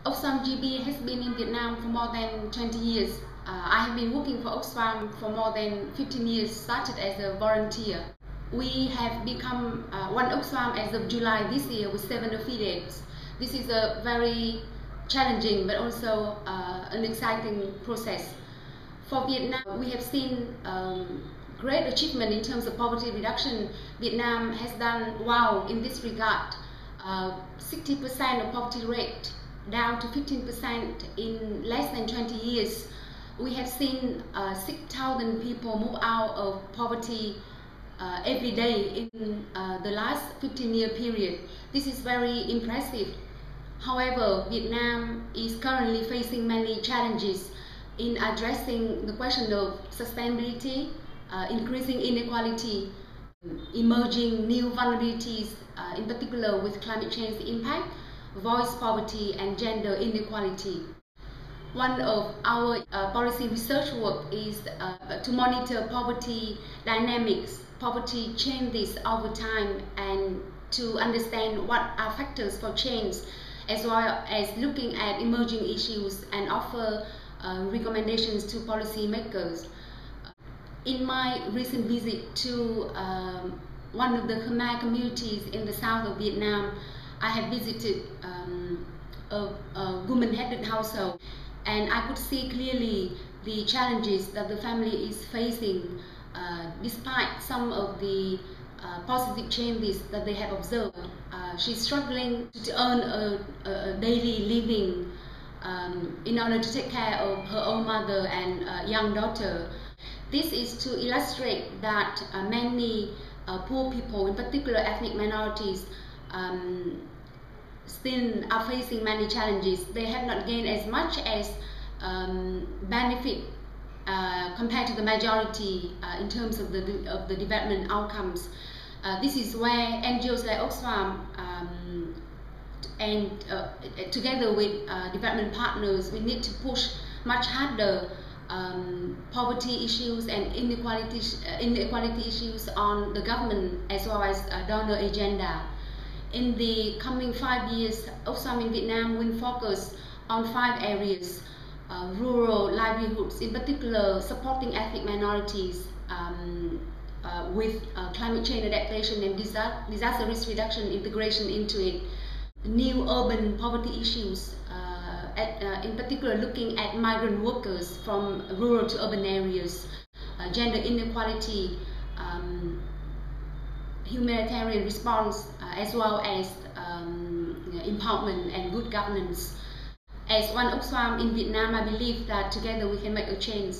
Oxfam GB has been in Vietnam for more than 20 years. I have been working for Oxfam for more than 15 years, started as a volunteer. We have become one Oxfam as of July this year with 7 affiliates. This is a very challenging but also an exciting process. For Vietnam, we have seen great achievement in terms of poverty reduction. Vietnam has done wow in this regard. 60% of poverty rate down to 15% in less than 20 years. We have seen 6,000 people move out of poverty every day in the last 15-year period. This is very impressive. However, Vietnam is currently facing many challenges in addressing the question of sustainability, increasing inequality, emerging new vulnerabilities, in particular with climate change impact, voice poverty and gender inequality. One of our policy research work is to monitor poverty dynamics, poverty changes over time, and to understand what are factors for change, as well as looking at emerging issues and offer recommendations to policymakers. In my recent visit to one of the Khmer communities in the south of Vietnam, I have visited a woman-headed household, and I could see clearly the challenges that the family is facing despite some of the positive changes that they have observed. She's struggling to earn a daily living in order to take care of her own mother and young daughter. This is to illustrate that many poor people, in particular ethnic minorities, still are facing many challenges. They have not gained as much as benefit compared to the majority in terms of the development outcomes. This is where NGOs like Oxfam and together with development partners, we need to push much harder poverty issues and inequality issues on the government as well as donor agenda. In the coming 5 years, Oxfam in Vietnam will focus on 5 areas: rural livelihoods, in particular supporting ethnic minorities with climate change adaptation and disaster risk reduction integration into it; new urban poverty issues, in particular looking at migrant workers from rural to urban areas; gender inequality, humanitarian response, as well as empowerment and good governance. As one Oxfam in Vietnam, I believe that together we can make a change.